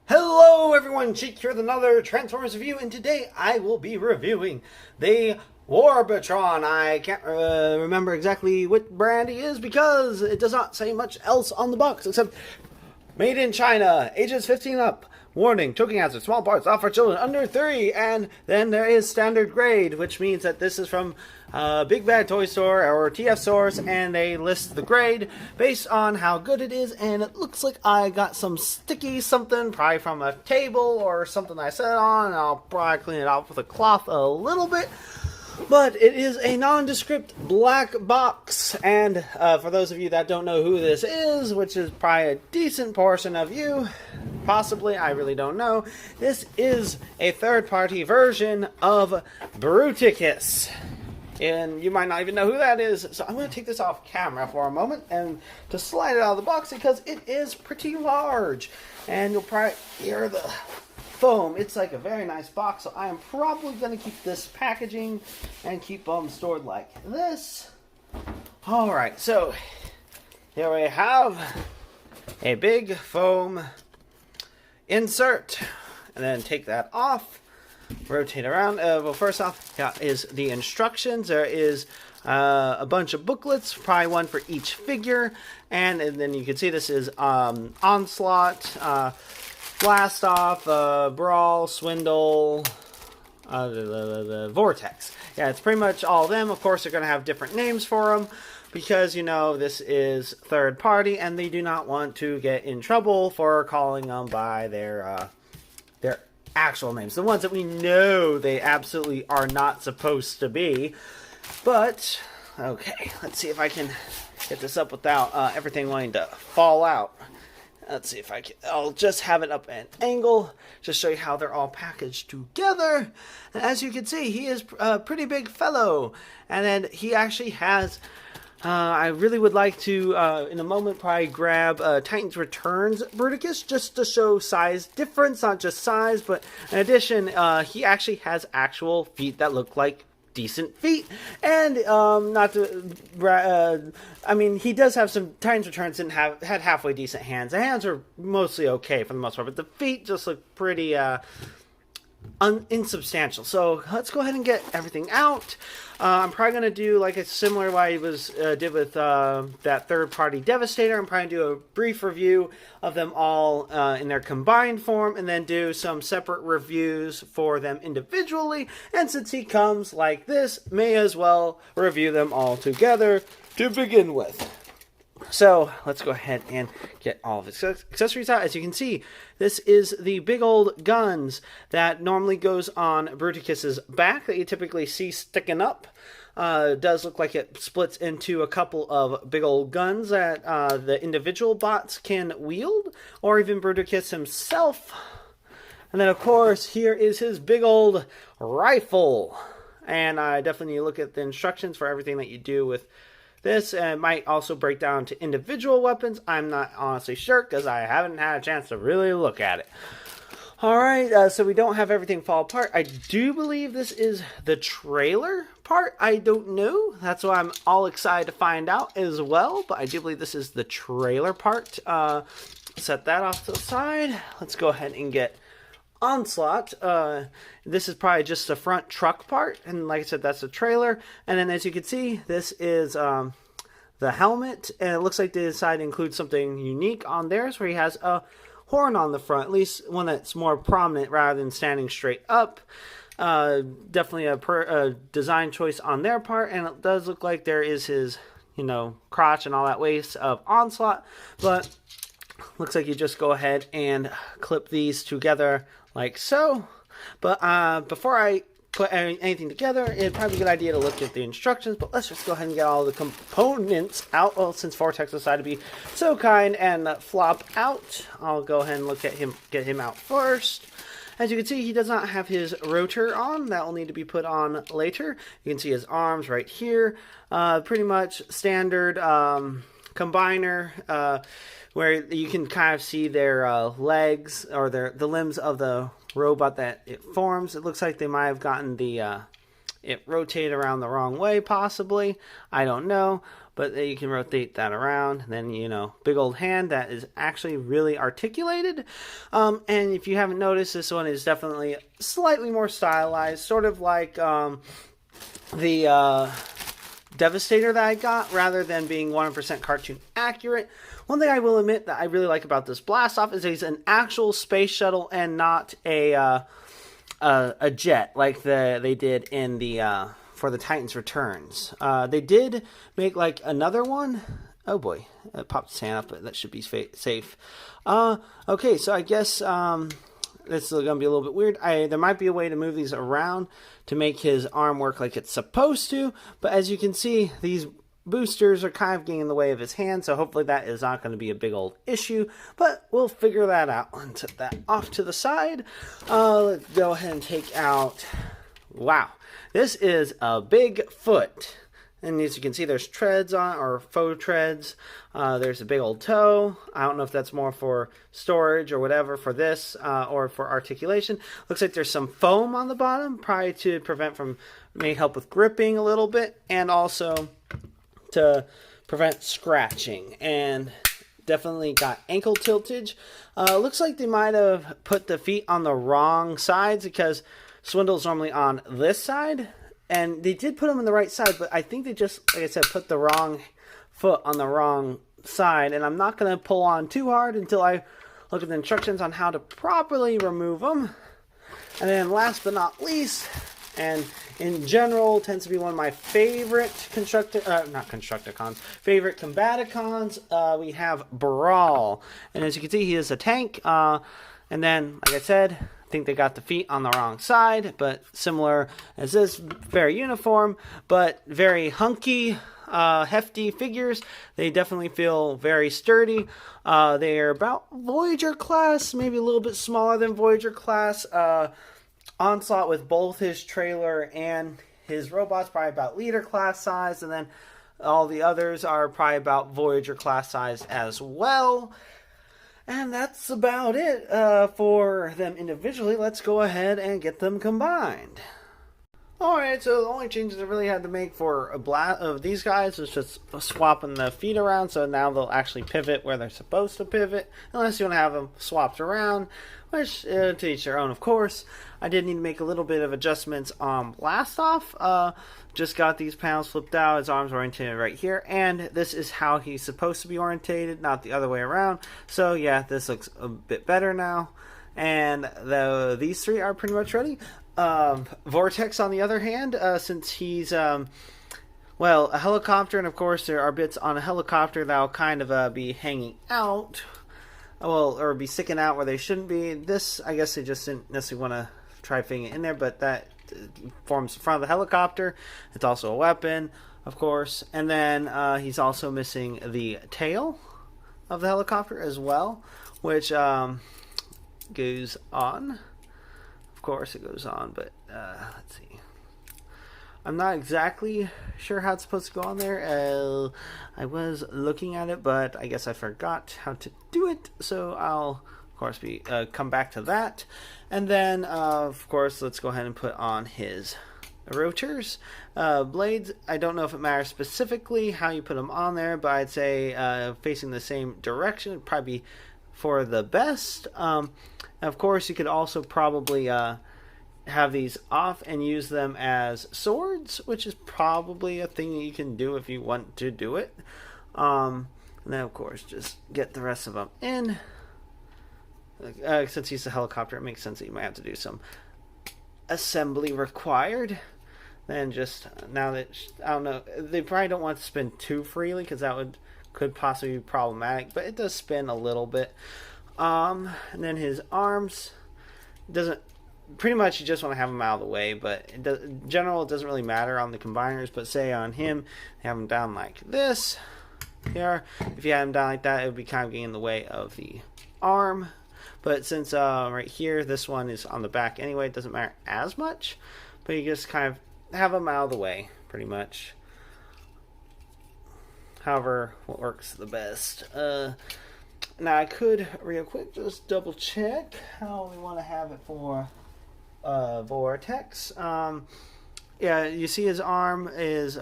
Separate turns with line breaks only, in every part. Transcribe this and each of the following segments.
Hello everyone, Cheek here with another Transformers review, and today I will be reviewing the Warbotron. I can't remember exactly what brand he is because it does not say much else on the box except made in China, ages 15 up. Warning, choking hazard, small parts, off for children under 3, and then there is standard grade, which means that this is from Big Bad Toy Store or TF Source, and they list the grade based on how good it is, and it looks like I got some sticky something, probably from a table or something I sat on, and I'll probably clean it off with a cloth a little bit. But it is a nondescript black box, and for those of you that don't know who this is, which is probably a decent portion of you, possibly, I really don't know, this is a third-party version of Bruticus. And you might not even know who that is, so I'm going to take this off camera for a moment and to slide it out of the box because it is pretty large. And you'll probably hear the foam. It's like a very nice box, so I am probably going to keep this packaging and keep them stored like this. Alright, so here we have a big foam insert, and then take that off, rotate around. Well, first off, here is the instructions. There is a bunch of booklets, probably one for each figure, and then you can see this is Onslaught, Blast Off, Brawl, Swindle, the Vortex. Yeah, it's pretty much all of them. Of course, they're going to have different names for them because, you know, this is third party and they do not want to get in trouble for calling them by their actual names. The ones that we know they absolutely are not supposed to be. But, okay, let's see if I can get this up without everything wanting to fall out. Let's see if I can. I'll just have it up at an angle, just show you how they're all packaged together. And as you can see, he is a pretty big fellow. And then he actually has, I really would like to, in a moment, probably grab Titans Returns Bruticus, just to show size difference, not just size, but in addition, he actually has actual feet that look like decent feet, and not to I mean, he does have some Titans Returns had halfway decent hands. The hands are mostly okay for the most part, but the feet just look pretty insubstantial. So let's go ahead and get everything out. I'm probably going to do like a similar way I did with that third-party Devastator. I'm probably going to do a brief review of them all in their combined form, and then do some separate reviews for them individually. And since he comes like this, may as well review them all together to begin with. So let's go ahead and get all of his accessories out. As you can see, this is the big old guns that normally goes on Bruticus's back that you typically see sticking up. It does look like it splits into a couple of big old guns that the individual bots can wield, or even Bruticus himself. And then, of course, here is his big old rifle. And I definitely need to look at the instructions for everything that you do with this, might also break down to individual weapons. I'm not honestly sure because I haven't had a chance to really look at it. Alright, so we don't have everything fall apart. I do believe this is the trailer part. I don't know. That's why I'm all excited to find out as well. But I do believe this is the trailer part. Set that off to the side. Let's go ahead and get Onslaught. This is probably just the front truck part, and like I said, that's the trailer. And then as you can see, this is the helmet, and it looks like they decided to include something unique on theirs where he has a horn on the front, at least one that's more prominent rather than standing straight up. Definitely a design choice on their part, and it does look like there is his, you know, crotch and all that waste of Onslaught, but looks like you just go ahead and clip these together like so. But before I put anything together, it'd probably be a good idea to look at the instructions. But let's just go ahead and get all the components out. Well, since Vortex decided to be so kind and flop out, I'll go ahead and look at him, get him out first. As you can see, he does not have his rotor on. That will need to be put on later. You can see his arms right here. Pretty much standard combiner, where you can kind of see their legs or the limbs of the robot that it forms. It looks like they might have gotten the it rotated around the wrong way, possibly. I don't know. but you can rotate that around. Then, you know, big old hand that is actually really articulated. And if you haven't noticed, this one is definitely slightly more stylized, sort of like the Devastator that I got, rather than being 100% cartoon accurate. One thing I will admit that I really like about this Blast-Off is he's an actual space shuttle and not a jet like they did in the for the Titans Returns. They did make like another one. Oh boy, it popped its hand up, but that should be safe. Okay, so I guess this is going to be a little bit weird. There might be a way to move these around to make his arm work like it's supposed to, but as you can see, these boosters are kind of getting in the way of his hand, so hopefully that is not going to be a big old issue, but we'll figure that out and set that off to the side. Let's go ahead and take out, wow, this is a big foot. And as you can see, there's treads on, or faux treads. There's a big old toe. I don't know if that's more for storage or whatever for this, or for articulation. Looks like there's some foam on the bottom, probably to prevent from, may help with gripping a little bit, and also to prevent scratching. And definitely got ankle tiltage. Looks like they might have put the feet on the wrong sides, because Swindle's normally on this side. And they did put them on the right side, but I think they just, like I said, put the wrong foot on the wrong side. And I'm not going to pull on too hard until I look at the instructions on how to properly remove them. And then last but not least, and in general tends to be one of my favorite favorite Combaticons, we have Brawl. And as you can see, he is a tank. And then, like I said, I think they got the feet on the wrong side, but similar as this, very uniform, but very hunky, hefty figures. They definitely feel very sturdy. They are about Voyager class, maybe a little bit smaller than Voyager class. Onslaught with both his trailer and his robots probably about Leader class size, and then all the others are probably about Voyager class size as well. And that's about it for them individually. Let's go ahead and get them combined. Alright, so the only changes I really had to make for these guys was just swapping the feet around, so now they'll actually pivot where they're supposed to pivot, unless you want to have them swapped around, which to each their own, of course. I did need to make a little bit of adjustments on Blast-Off. Just got these panels flipped out, his arms oriented right here, and this is how he's supposed to be orientated, not the other way around. So yeah, this looks a bit better now. And these three are pretty much ready. Vortex, on the other hand, since he's, well, a helicopter, and of course there are bits on a helicopter that will kind of be hanging out, well, or be sticking out where they shouldn't be. This, I guess they just didn't necessarily want to try fitting it in there, but that forms the front of the helicopter. It's also a weapon, of course. And then he's also missing the tail of the helicopter as well, which goes on. Of course it goes on, but let's see. I'm not exactly sure how it's supposed to go on there. I was looking at it, but I guess I forgot how to do it, so I'll of course come back to that. And then of course let's go ahead and put on his rotors. Blades, I don't know if it matters specifically how you put them on there, but I'd say facing the same direction would probably be for the best. Of course, you could also probably have these off and use them as swords, which is probably a thing that you can do if you want to do it. And then, of course, just get the rest of them in. Since he's a helicopter, it makes sense that you might have to do some assembly required. Then just, now that, I don't know, they probably don't want to spin too freely, because that could possibly be problematic, but it does spin a little bit. And then his arms, pretty much you just want to have them out of the way, but in general it doesn't really matter on the combiners. But say on him, have him down like this here. If you had him down like that, it would be kind of getting in the way of the arm. But since right here, this one is on the back anyway, it doesn't matter as much, but you just kind of have them out of the way, pretty much. However, what works the best. Now I could real quick just double check how we want to have it for Vortex. Yeah, you see his arm is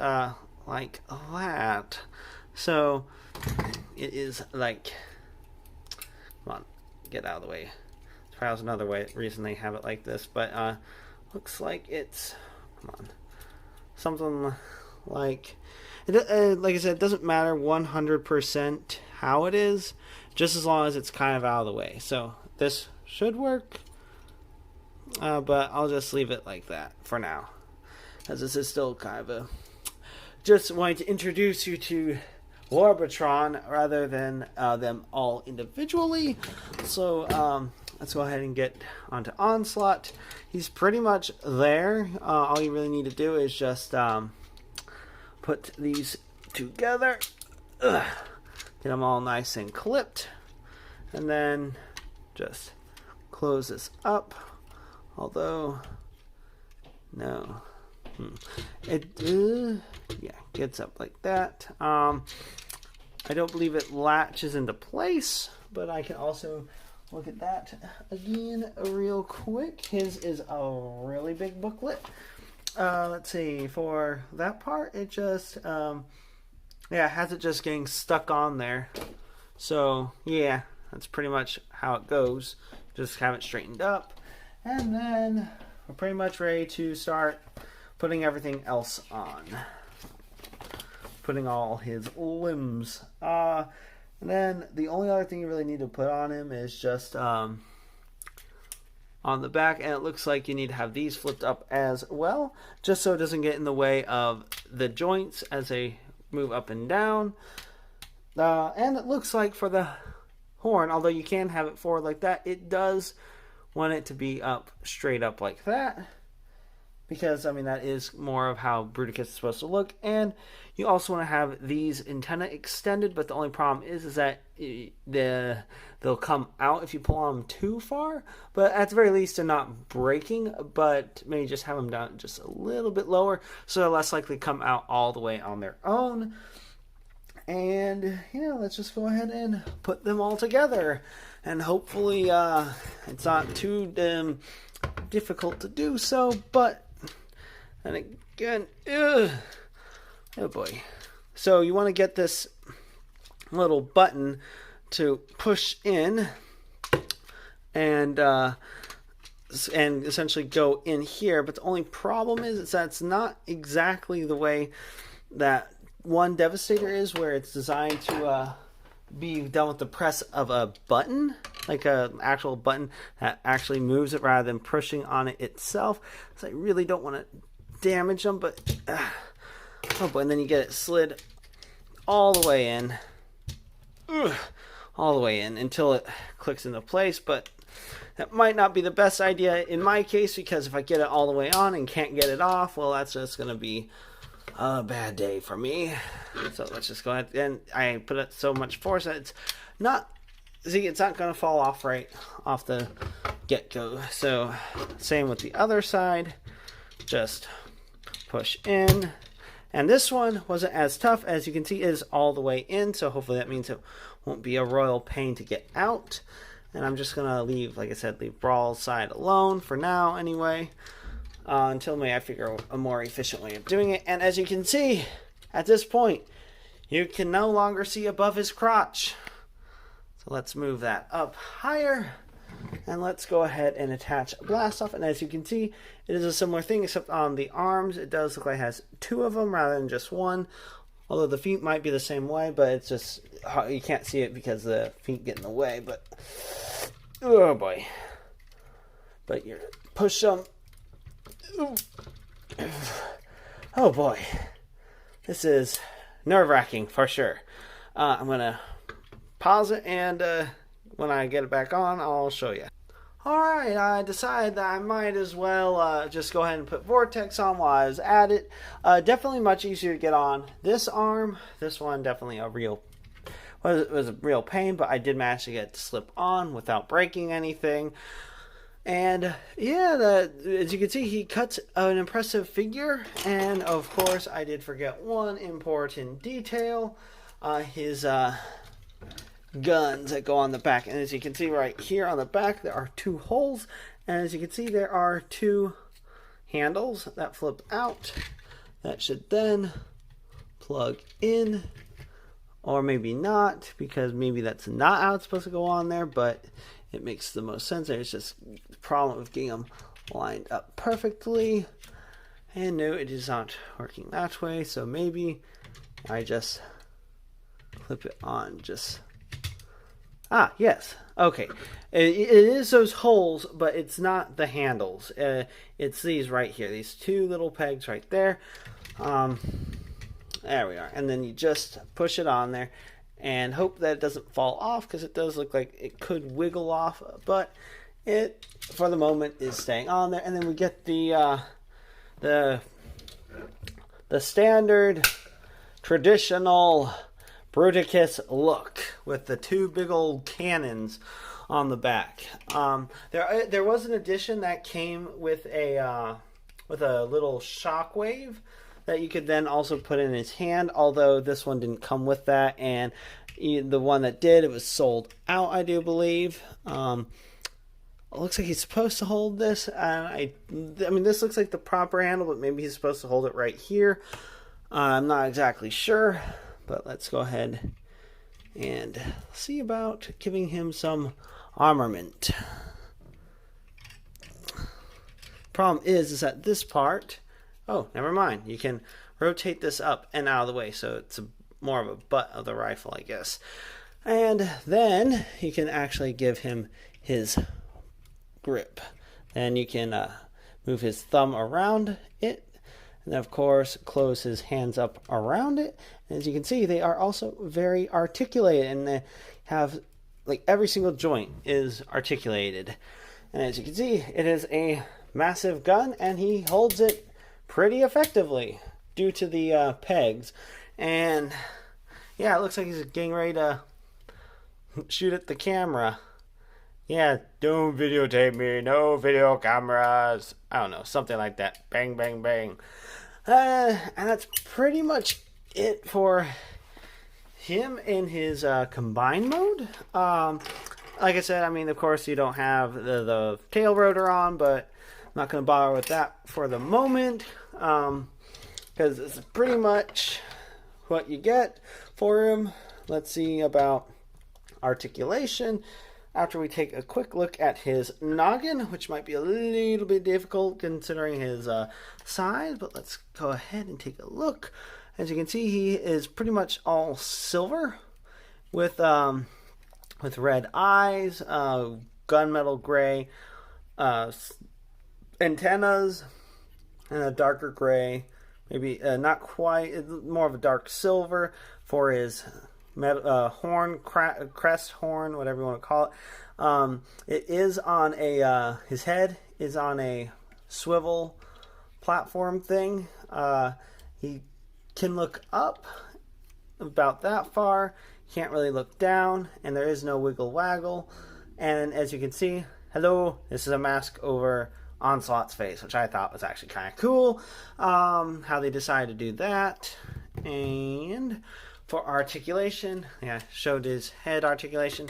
like that. So it is like, come on, get out of the way. There's probably another reason they have it like this, but looks like it's, come on, something like I said, it doesn't matter 100% how it is, just as long as it's kind of out of the way. So this should work, but I'll just leave it like that for now, as this is still kind of a, just wanting to introduce you to Warbotron rather than them all individually. So let's go ahead and get onto Onslaught. He's pretty much there. All you really need to do is just put these together, get them all nice and clipped, and then just close this up. Although, no, it yeah, gets up like that. I don't believe it latches into place, but I can also look at that again real quick. His is a really big booklet. Let's see, for that part, it just, yeah, it has it just getting stuck on there. So, yeah, that's pretty much how it goes. Just have it straightened up. And then we're pretty much ready to start putting everything else on. Putting all his limbs. And then the only other thing you really need to put on him is just, on the back, and it looks like you need to have these flipped up as well, just so it doesn't get in the way of the joints as they move up and down. And it looks like for the horn, although you can have it forward like that, it does want it to be up straight up like that, because I mean that is more of how Bruticus is supposed to look. And you also want to have these antenna extended, but the only problem is that they'll come out if you pull on them too far. But at the very least, they're not breaking, but maybe just have them down just a little bit lower, so they're less likely to come out all the way on their own. And yeah, let's just go ahead and put them all together, and hopefully it's not too difficult to do so. But and again, oh boy. So you want to get this little button to push in and essentially go in here. But the only problem is that it's not exactly the way that one Devastator is, where it's designed to be done with the press of a button, like an actual button that actually moves it rather than pushing on it itself. So I really don't want to damage them, but oh boy, and then you get it slid all the way in, all the way in until it clicks into place. But that might not be the best idea in my case, because if I get it all the way on and can't get it off, well, that's just going to be a bad day for me. So let's just go ahead, and I put it so much force that it's not, see, it's not going to fall off right off the get-go. So same with the other side, just push in. And this one wasn't as tough, as you can see, it is all the way in, so hopefully that means it won't be a royal pain to get out. And I'm just going to leave, like I said, leave Brawl's side alone for now anyway, until maybe I figure out a more efficient way of doing it. And as you can see, at this point, you can no longer see above his crotch. So let's move that up higher, and let's go ahead and attach Blast Off. And as you can see, it is a similar thing, except on the arms, it does look like it has two of them rather than just one. Although the feet might be the same way, but it's just, you can't see it because the feet get in the way. But, oh boy. But you push them. Oh boy. This is nerve-wracking for sure. I'm going to pause it, and when I get it back on, I'll show you. Alright, I decided that I might as well just go ahead and put Vortex on while I was at it. Definitely much easier to get on this arm. This one definitely was a real pain, but I did manage to get it to slip on without breaking anything. And yeah, as you can see, he cuts an impressive figure. And of course, I did forget one important detail. His guns that go on the back. And as you can see right here on the back, there are two holes. And as you can see, there are two handles that flip out. That should then plug in, or maybe not, because maybe that's not how it's supposed to go on there, but it makes the most sense. There's just the problem of getting them lined up perfectly. And no, it is not working that way, so maybe I just clip it on just... Ah, yes. Okay. It is those holes, but it's not the handles. It's these right here. These two little pegs right there. There we are. And then you just push it on there and hope that it doesn't fall off, because it does look like it could wiggle off, but it, for the moment, is staying on there. And then we get the standard traditional Bruticus look with the two big old cannons on the back. There was an edition that came with a little shockwave that you could then also put in his hand, although this one didn't come with that, and the one that did, it was sold out, I do believe. It looks like he's supposed to hold this. I mean, this looks like the proper handle, but maybe he's supposed to hold it right here. I'm not exactly sure, but let's go ahead and see about giving him some armament. Problem is that this part, oh, never mind. You can rotate this up and out of the way, so it's more of a butt of the rifle, I guess. And then you can actually give him his grip. And you can move his thumb around it, and of course close his hands up around it. And as you can see, they are also very articulated, and they have, like, every single joint is articulated. And as you can see, it is a massive gun, and he holds it pretty effectively due to the pegs. And yeah, it looks like he's getting ready to shoot at the camera. Yeah, don't videotape me, no video cameras. I don't know, something like that. Bang, bang, bang. And that's pretty much it for him in his combined mode. Like I said, I mean, of course, you don't have the tail rotor on, but I'm not going to bother with that for the moment, because it's pretty much what you get for him. Let's see about articulation. After we take a quick look at his noggin, which might be a little bit difficult considering his size, but let's go ahead and take a look. As you can see, he is pretty much all silver with red eyes, gunmetal gray antennas, and a darker gray, maybe not quite, more of a dark silver for his horn, crest horn, whatever you want to call it. It is on a his head is on a swivel platform thing. He can look up about that far, can't really look down, and there is no wiggle waggle. And as you can see, hello, this is a mask over Onslaught's face, which I thought was actually kind of cool, how they decided to do that. And for articulation, yeah, showed his head articulation.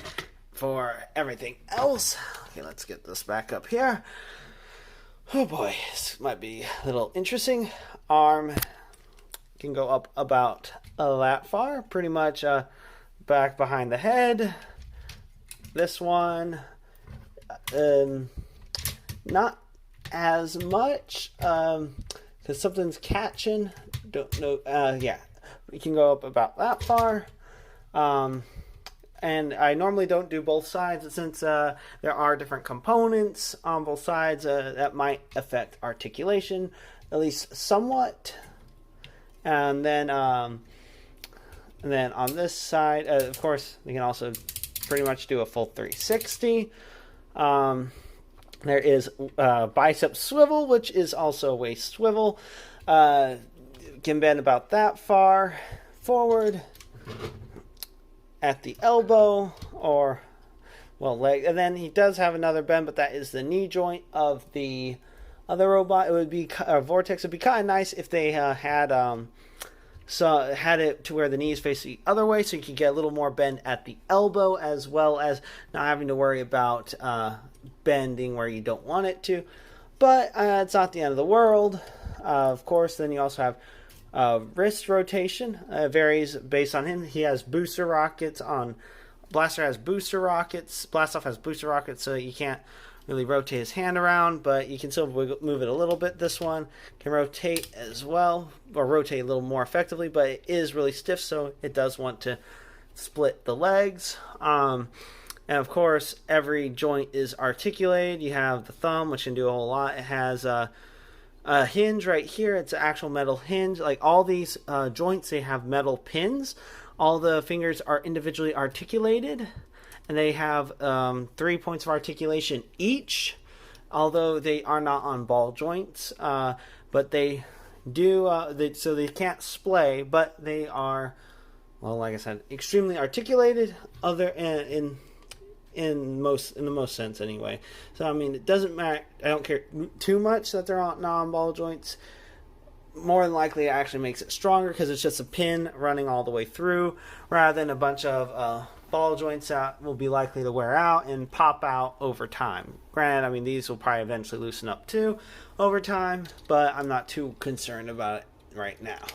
For everything else, okay, let's get this back up here. Oh boy, this might be a little interesting. Arm can go up about that far, pretty much back behind the head. This one, not as much, because something's catching. Don't know. Yeah, we can go up about that far. And I normally don't do both sides, since there are different components on both sides that might affect articulation, at least somewhat. And then on this side, of course, we can also pretty much do a full 360. There is bicep swivel, which is also a waist swivel. Can bend about that far forward at the elbow, or, well, leg. And then he does have another bend, but that is the knee joint of the other robot. It would be Vortex. It'd be kind of nice if they had it to where the knees face the other way, so you could get a little more bend at the elbow, as well as not having to worry about bending where you don't want it to. But it's not the end of the world. Of course, then you also have Wrist rotation varies based on him. He has booster rockets on. Blaster has booster rockets. Blastoff has booster rockets, so you can't really rotate his hand around, but you can still move it a little bit. This one can rotate as well, or rotate a little more effectively, but it is really stiff, so it does want to split the legs. And of course, every joint is articulated. You have the thumb, which can do a whole lot. It has a hinge right here. It's an actual metal hinge. Like all these joints, they have metal pins. All the fingers are individually articulated, and they have 3 points of articulation each, although they are not on ball joints. But they do, so they can't splay, but they are, well, like I said, extremely articulated. In the most sense anyway. So I mean, it doesn't matter. I don't care too much that they're not on ball joints. More than likely, it actually makes it stronger because it's just a pin running all the way through, rather than a bunch of ball joints that will be likely to wear out and pop out over time. Granted, I mean, these will probably eventually loosen up too over time, but I'm not too concerned about it right now.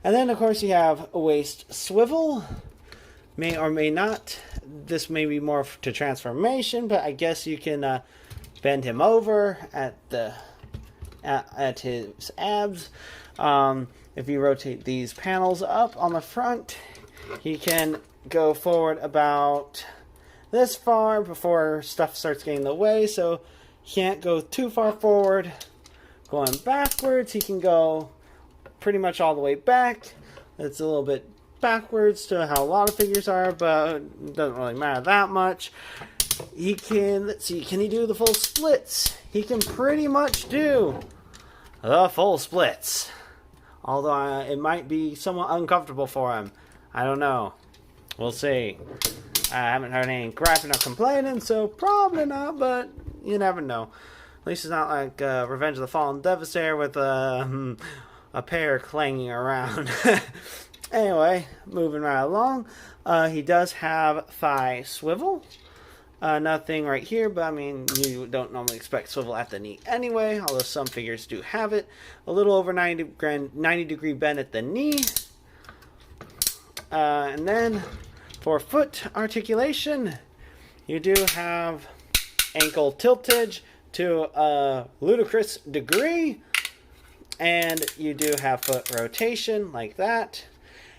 And then, of course, you have a waist swivel. May or may not. This may be more to transformation, but I guess you can bend him over at his abs. If you rotate these panels up on the front, he can go forward about this far before stuff starts getting in the way, so he can't go too far forward. Going backwards, he can go pretty much all the way back. It's a little bit backwards to how a lot of figures are, but it doesn't really matter that much. He can, let's see, can he do the full splits? He can pretty much do the full splits. Although it might be somewhat uncomfortable for him. I don't know. We'll see. I haven't heard any griping or complaining, so probably not, but you never know. At least it's not like Revenge of the Fallen Devastator with a pair clanging around. Anyway, moving right along. He does have thigh swivel. Nothing right here, but I mean, you don't normally expect swivel at the knee anyway, although some figures do have it. A little over 90 degree bend at the knee. And then for foot articulation, you do have ankle tiltage to a ludicrous degree. And you do have foot rotation like that.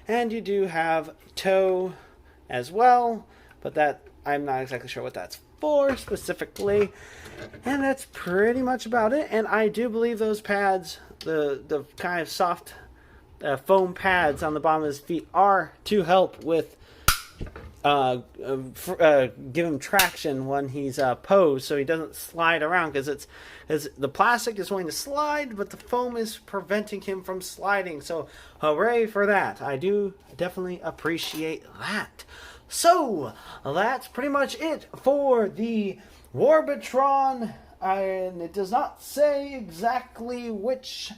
And you do have toe as well, but that I'm not exactly sure what that's for specifically. And that's pretty much about it. And I do believe those pads, the kind of soft foam pads on the bottom of his feet, are to help with give him traction when he's posed, so he doesn't slide around, because the plastic is going to slide, but the foam is preventing him from sliding. So hooray for that. I do definitely appreciate that. So that's pretty much it for the Warbotron, and it does not say exactly which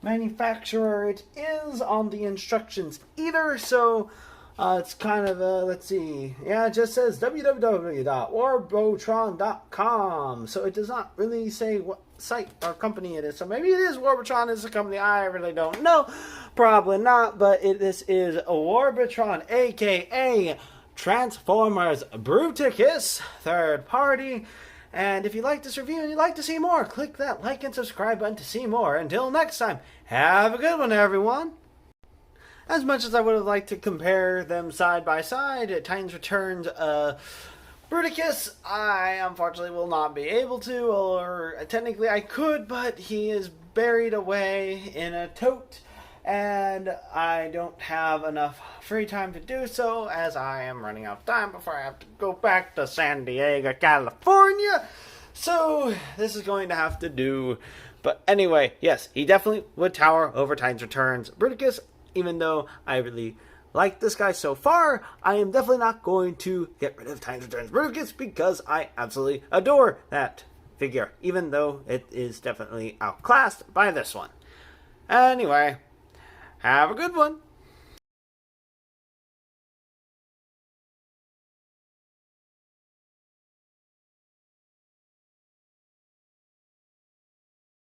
manufacturer it is on the instructions either, so it's kind of let's see. Yeah, it just says www.warbotron.com. So it does not really say what site or company it is. So maybe it is Warbotron is a company. I really don't know. Probably not. But this is Warbotron, aka Transformers Bruticus, third party. And if you like this review and you'd like to see more, click that like and subscribe button to see more. Until next time, have a good one, everyone. As much as I would have liked to compare them side by side, Titans Returns Bruticus, I unfortunately will not be able to, or technically I could, but he is buried away in a tote, and I don't have enough free time to do so, as I am running out of time before I have to go back to San Diego, California. So this is going to have to do. But anyway, yes, he definitely would tower over Titans Returns Bruticus. Even though I really like this guy so far, I am definitely not going to get rid of Titans Returns Bruticus, because I absolutely adore that figure, even though it is definitely outclassed by this one. Anyway, have a good one.